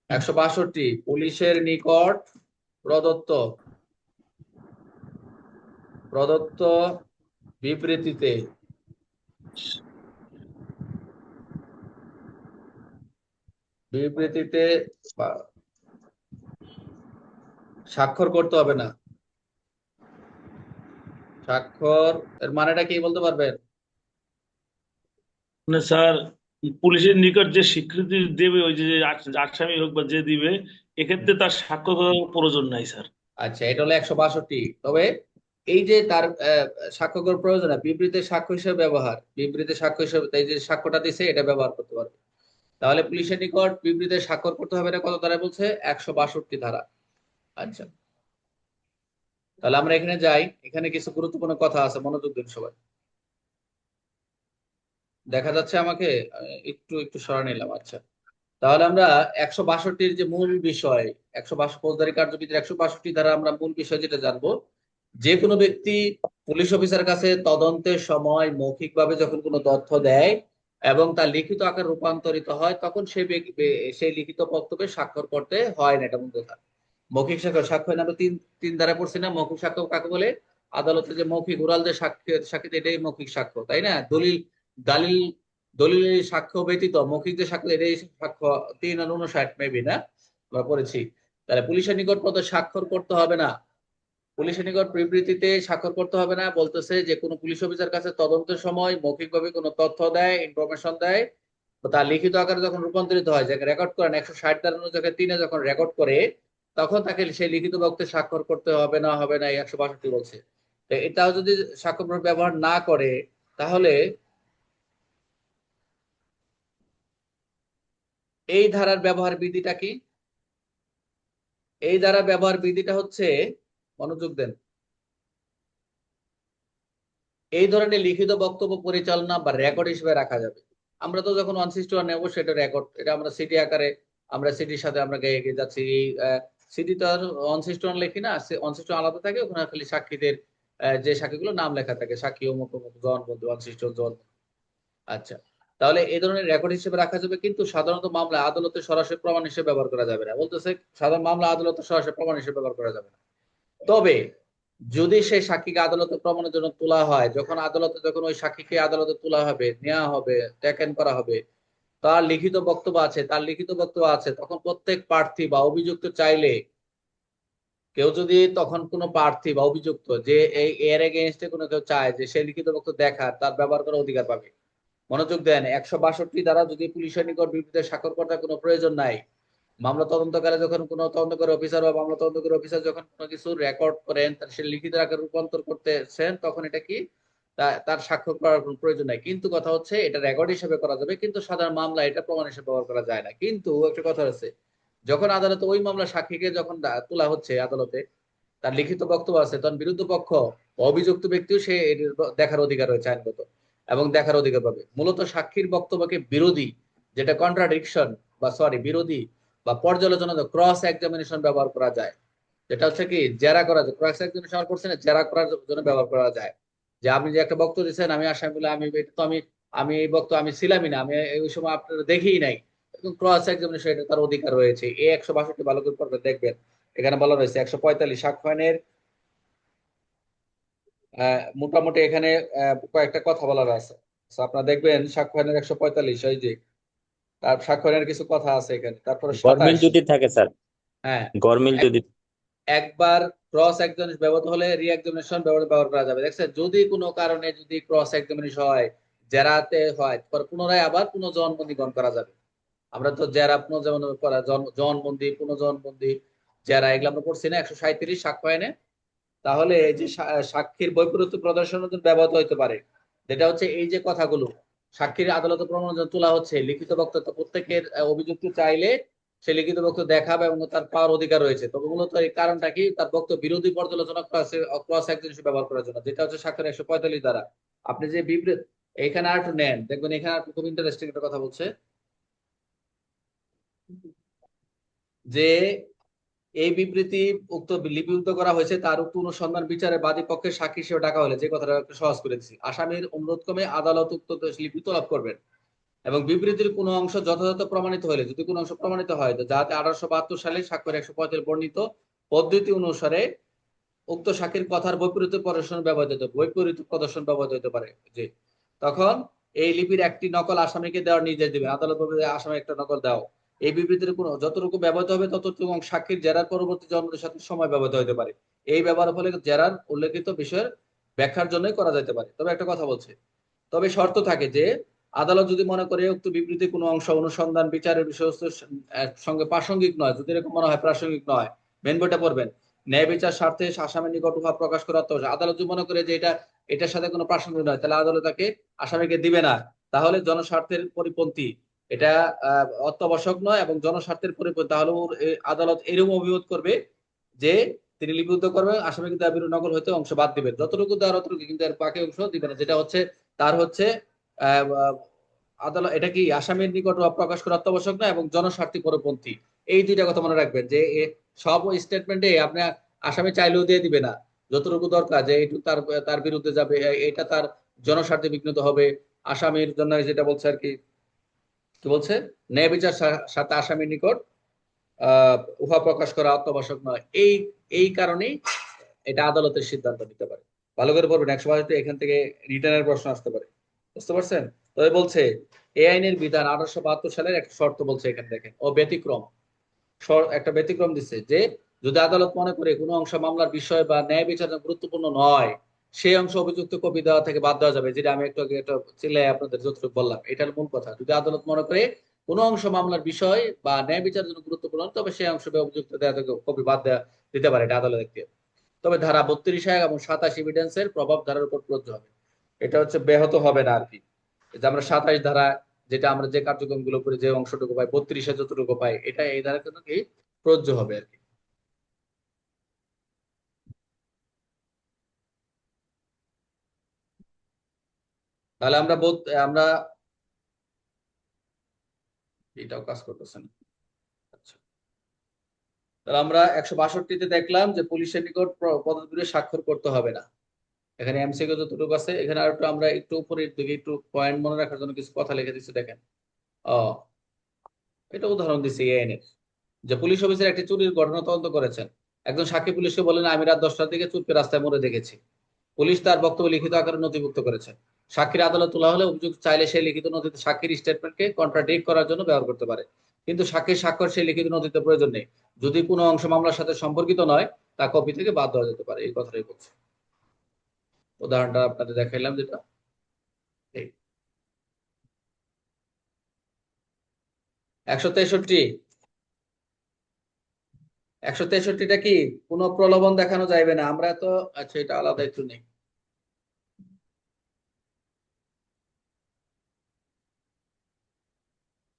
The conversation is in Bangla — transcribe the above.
162 পুলিশের নিকট প্রদত্ত প্রদত্ত বিবৃতিতে বিবৃতিতে স্বাক্ষর করতে হবে না। স্বাক্ষর এর মানেটা কি বলতে পারবেন? মানে স্যার, পুলিশের নিকট যে স্বীকৃতি দেবে ওই যে যে আসামি হোক বা যে দিবে, এক্ষেত্রে তার সাক্ষ্য দেওয়ার প্রয়োজন নাই স্যার। আচ্ছা, এটা হলো 162। তবে এই যে তার সাক্ষ্য করার প্রয়োজন হয়, বিবৃতির সাক্ষ্য হিসেবে ব্যবহার, বিবৃতির সাক্ষ্য হিসেবে এই যে সাক্ষ্যটা দিছে এটা ব্যবহার করতে পারবে। তাহলে পুলিশের নিকট বিবৃতিতে স্বাক্ষর করতে হবে না, কত ধারায় বলছে? 162 ধারা। আচ্ছা, তাহলে আমরা এখানে যাই। এখানে কিছু গুরুত্বপূর্ণ কথা আছে, মনোযোগ দিন সবাই। দেখা যাচ্ছে আমাকে? একটু একটু সরা নিলাম। আচ্ছা, তাহলে আমরা 162-র যে মূল বিষয়, 162 ফৌজদারি কার্যবিধির 162 ধারা আমরা মূল বিষয় যেটা জানবো, যে কোনো ব্যক্তি পুলিশ অফিসার কাছে তদন্তের সময় মৌখিকভাবে যখন কোনো তথ্য দেয় এবং তা লিখিত আকার রূপান্তরিত হয়, তখন সেই লিখিত বক্তব্যে স্বাক্ষর করতে হয় না। এটা মূল কথা। মৌখিক সাক্ষ্য, সাক্ষ্য আমরা তিন তিন ধারা পড়ছি না? মৌখিক সাক্ষ্য কাকে বলে? আদালতে যে মৌখিক ওরাল যে সাক্ষী, এটাই মৌখিক সাক্ষ্য, তাই না? দালিল দলিল সাক্ষ্য ব্যতীত মৌখিক যে সাক্ষ্য, এটাই সাক্ষ্য। 3 আর 59 মেবি, না? আমরা পড়েছি। তাহলে পুলিশের নিকট পদ স্বাক্ষর করতে হবে না। পুলিশের নিকট বিবৃতিতে স্বাক্ষর করতে হবে না বলতেছে যে কোনো পুলিশ অফিসার কাছে তদন্তের সময় মৌখিকভাবে কোনো তথ্য দেয়, ইনফরমেশন দেয়, তো তার লিখিত আকারে যখন রূপান্তরিত হয়, যাকে রেকর্ড করেন 160 ধারার জায়গায় 3-এ যখন রেকর্ড করে, তখন তাকে সেই লিখিত বক্তব্যে স্বাক্ষর করতে হবে না, হবে না, এই 162 বলছে। তো এটাও যদি স্বাক্ষর ব্যবহার না করে, তাহলে এই ধারার ব্যবহার বিধিটা কি? এই ধারার ব্যবহার বিধিটা হচ্ছে, মনোযোগ দেন, এই ধরনের লিখিত বক্তব্য পরিচালনা বা রেকর্ড হিসেবে রাখা যাবে। আমরা তো যখন 161 নেবো, সেটা রেকর্ড, এটা আমরা সিডি আকারে, আমরা সিডির সাথে আমরা গিয়ে গিয়ে যাচ্ছি। সিডি তো আর 161 লিখি না, 161 আলাদা থাকে, ওখানে খালি সাক্ষীদের যে সাক্ষীগুলো নাম লেখা থাকে, সাক্ষী অমুক অমুক জবানবন্দি 161 জন। আচ্ছা, তাহলে এই ধরনের রেকর্ড হিসেবে রাখা যাবে, কিন্তু সাধারণত মামলা আদালতে সরাসরি প্রমাণ হিসেবে ব্যবহার করা যাবে না। বলতেছে সাধারণ মামলা আদালতে সরাসরি প্রমাণ হিসেবে ব্যবহার করা যাবে না। তবে যদি সেই সাক্ষীকে আদালতে প্রমাণের জন্য তোলা হয়, যখন আদালতে যখন ওই সাক্ষীকে আদালতে তোলা হবে, নেওয়া হবে, টেকেন করা হবে, তার লিখিত বক্তব্য আছে, তার লিখিত বক্তব্য আছে, তখন প্রত্যেক প্রার্থী বা অভিযুক্ত চাইলে, কেউ যদি তখন কোনো প্রার্থী বা অভিযুক্ত যে এই এর এগেনস্টে কোনো কেউ চায় যে সে লিখিত বক্তব্য দেখার, তার ব্যবহার করার অধিকার পাবে। মনোযোগ দেন, 162 দ্বারা যদি পুলিশের নিকট বিবৃতিতে স্বাক্ষর করার কোনো প্রয়োজন নাই। মামলা তদন্তকালে যখন কোনো তদন্তকারী অফিসার বা মামলা তদন্তকারী অফিসার যখন কোনো কিছু রেকর্ড করেন, তার সে লিখিত আকারে রূপান্তর করতেছেন, তখন এটা কি তার স্বাক্ষর করার কোনো প্রয়োজন নাই। কিন্তু কথা হচ্ছে এটা রেকর্ড হিসেবে করা যাবে, কিন্তু সাধারণ মামলা এটা প্রমাণ হিসেবে ব্যবহার করা যায় না। কিন্তু একটা কথা আছে, যখন আদালতে ওই মামলা সাক্ষীকে যখন তোলা হচ্ছে আদালতে, তার লিখিত বক্তব্য আছে, তখন বিরুদ্ধ পক্ষ অভিযুক্ত ব্যক্তিও সে এর দেখার অধিকার রয়েছে আইনগত, এবং দেখার অধিকার পাবে। মূলত সাক্ষীর বক্তব্যকে বিরোধী, যেটা কন্ট্রাডিকশন বা সরি বিরোধী বা পর্যালোচনা, ক্রস এক্সামিনেশন ব্যবহার করা যায়। যেটা হচ্ছে কি জেরা করা যায়, ক্রস এক্সামিনেশন করছে না, জেরা করার জন্য ব্যবহার করা যায়। যে আপনি যে একটা বক্তব্য দিচ্ছেন, আমি আসামি বলে, আমি এটা তো আমি এই বক্তব্য আমি ছিলামই না, আমি ওই সময় আপনারা দেখিই নাই, ক্রস এক্সামিনেশন এটা তার অধিকার রয়েছে। এই 162 ভালো করে পড়বে, দেখবেন এখানে বলা রয়েছে 145 সাক্ষ্য আইনের মোটামুটি এখানে কয়েকটা কথা বলার আছে। So, আপনারা দেখবেন সাক্ষ্য আইনের 145, এই যে তার সাক্ষ্য আইনের কিছু কথা আছে এখানে। তারপরে গরমিল 27। যদি থাকে স্যার, হ্যাঁ, গরমিল এক- যদি একবার ক্রস এক্সামিনেশন ব্যবহৃত হলে রি এক্সামিনেশন ব্যবহার করা যাবে। দেখছেন, যদি কোনো কারণে যদি ক্রস এক্সামিনেশন হয়, জেরাতে হয়, পরে পুনরায় আবার পুনঃজবানবন্দি গ্রহণ করা যাবে। আমরা তো জেরা পুনঃজবানবন্দি করা, জবানবন্দি, পুনঃজবানবন্দি, জেরা, এগুলো আমরা পড়ছি না 137 সাক্ষ্য আইনে। তাহলে এই যে সাক্ষীর বৈপরীত্য প্রদর্শনের জন্য ব্যবহৃত হতে পারে, যেটা হচ্ছে এই যে কথাগুলো সাক্ষীর আদালতে প্রমাণের জন্য তোলা হচ্ছে, লিখিত বক্তব্য প্রত্যেকের অভিযুক্ত চাইলে সে লিখিত বক্তব্য দেখাবে এবং তার পাওয়ার অধিকার রয়েছে। তবে মূলত এই কারণটা কি, তার বক্তব্য বিরোধী পর্যালোচনা ক্রস এক্সামিনেশন ব্যবহার করার জন্য, যেটা হচ্ছে স্বাক্ষরের 145 দ্বারা। আপনি যে বিবৃতি এখানে আর একটু নেন, দেখবেন এখানে আর একটু খুব ইন্টারেস্টিং একটা কথা বলছে, যে এই বিবৃতি উক্ত লিপিবদ্ধ করা হয়েছে তার উক্ত অনুসন্ধান বিচারে বাদী পক্ষের সাক্ষী হিসেবে ডাকা হলে, যে কথাটা একটু সহজ করে দিচ্ছি, আসামির অনুরোধ ক্রমে আদালত উক্ত লিপি তলব করবেন। এবং বিবৃতির কোনো অংশ যথাযথ প্রমাণিত হলে, যদি কোনো অংশ প্রমাণিত হয়, তো যাতে 1872 সালে স্বাক্ষর 145 বর্ণিত পদ্ধতি অনুসারে উক্ত সাক্ষীর কথার বৈপরীত প্রদর্শন ব্যবহৃত হতে পারে, যে তখন এই লিপির একটি নকল আসামিকে দেওয়ার নির্দেশ দিবেন। আদালত বলবে যে আসামি একটা নকল দাও। এই বিবৃতির কোনো যতটুকু ব্যবহৃত হবে ততটুকু সাক্ষীর জেরার পরবর্তী জন্মের সাথে সময় ব্যবহৃত হতে পারে। এই ব্যবহারের ফলে জেরার উল্লেখিত বিষয়ের ব্যাখ্যার জন্যই করা যেতে পারে। তবে একটা কথা বলছে, তবে শর্ত থাকে যে আদালত যদি মনে করে উক্ত বিবৃতি কোনো অংশ অনুসন্ধান বিচারের বিষয়বস্তুর সঙ্গে প্রাসঙ্গিক নয়, যদি এরকম মনে হয় প্রাসঙ্গিক নয়, মেন বইটা পড়বেন, ন্যায় বিচার স্বার্থে আসামির নিকট উহা প্রকাশ করা অত্যাবশ্যক। আদালত যদি মনে করে যে এটার সাথে কোনো প্রাসঙ্গিক নয়, তাহলে আদালত তাকে আসামিকে দিবে না। তাহলে জনস্বার্থের পরিপন্থী, এটা অত্যাবশ্যক নয় এবং জনস্বার্থের পরিপন্থী, তাহলে আদালত এরকম অভিযোগ করবে যে তিনি লিপিবদ্ধ করবেন, আসামিকে দেওয়া বিরুদ্ধে নকল হইতে অংশ বাদ দিবেন, যতটুকু দেওয়ার অতটুকু, কিন্তু এর বাকি অংশ দিবে না, যেটা হচ্ছে তার হচ্ছে আহ, আহ, আদালত এটা কি আসামির নিকট প্রকাশ করা অত্যাবশ্যক না এবং জনস্বার্থী পরিপন্থী। এই দুইটা কথা মনে রাখবেন, যে সব স্টেটমেন্টে আপনি আসামি চাইলেও দিয়ে দিবে না, যতটুকু দরকার যে এইটুকু তার তার বিরুদ্ধে যাবে, এটা তার জনস্বার্থে বিঘ্নিত হবে। আসামির জন্য যেটা বলছে আর কি, কি বলছে, ন্যায় বিচার সাথে আসামির নিকট উহা প্রকাশ করা অত্যাবশ্যক নয়। এই এই কারণেই এটা আদালতের সিদ্ধান্ত নিতে পারে। ভালো করে পড়বেন, 100 এখান থেকে রিটার্নের প্রশ্ন আসতে পারে। বুঝতে পারছেন? তবে বলছে এই আইনের বিধান 1872 সালের একটা শর্ত বলছে, এখানে দেখেন, ও ব্যতিক্রম, একটা ব্যতিক্রম দিচ্ছে, যে যদি আদালত মনে করে কোনো অংশ মামলার বিষয় বা ন্যায় বিচার গুরুত্বপূর্ণ নয়, সেই অংশ অভিযুক্ত কপি দেওয়া থেকে বাদ দেওয়া যাবে, যেটা আমি একটু আগে একটা চিল্লাই আপনাদের যতটুকু বললাম, এটার মূল কথা। যদি আদালত মনে করে কোনো অংশ মামলার বিষয় বা ন্যায় বিচারের জন্য গুরুত্বপূর্ণ, তবে সেই অংশ অভিযুক্ত দেওয়া থেকে কপি বাদ দেওয়া দিতে পারে, এটা আদালত দেখতে। তবে ধারা 32 এবং 27 এভিডেন্সের প্রভাব ধারার উপর প্রযোজ্য হবে। এটা হচ্ছে ব্যাহত হবে না আর কি। যে আমরা 27 ধারা, যেটা আমরা যে কার্যক্রম গুলো করি, যে অংশটুকু পাই, 32-এ যতটুকু পাই, এটা এই ধারা কিন্তু কি প্রযোজ্য হবে আর কি। তাহলে আমরা এটাও কাজ করতেছে না। আচ্ছা, তাহলে আমরা 162-তে দেখলাম যে পুলিশের নিকট পদবিতে স্বাক্ষর করতে হবে না। এখানে এমসিকিউ যতটুকু আছে, এখানে আর একটু আমরা একটু উপরের দিকে একটু পয়েন্ট মনে রাখার জন্য কিছু কথা লিখে দিচ্ছি, দেখেন। ও, এটা উদাহরণ দিচ্ছি এই আইনের, যে পুলিশ অফিসার একটি চুরির ঘটনা তদন্ত করেছেন। একজন সাক্ষী পুলিশকে বলেন, আমি রাত 10টার দিকে চুরকে রাস্তায় মরে দেখেছি। পুলিশ তার বক্তব্য লিখিত আকারে নথিভুক্ত করেছে। সাক্ষীর আদালত তোলা হলে অভিযুক্ত চাইলে সেই লিখিত নথিতে সাক্ষীর স্টেটমেন্টকে কন্ট্রাডিক্ট করার জন্য ব্যবহার করতে পারে। কিন্তু সাক্ষীর স্বাক্ষর সেই লিখিত নথিতে প্রয়োজন নেই। যদি কোনো অংশ মামলার সাথে সম্পর্কিত নয়, তা কপি থেকে বাদ দেওয়া যেতে পারে, এই কথাটাই বলছে। উদাহরণটা আপনাদের দেখাইলাম যেটা, এই 163। 163টা কি, কোনো প্রলোভন দেখানো যাইবে না, আমরা তো, আচ্ছা এটা আলাদা একটু নেই।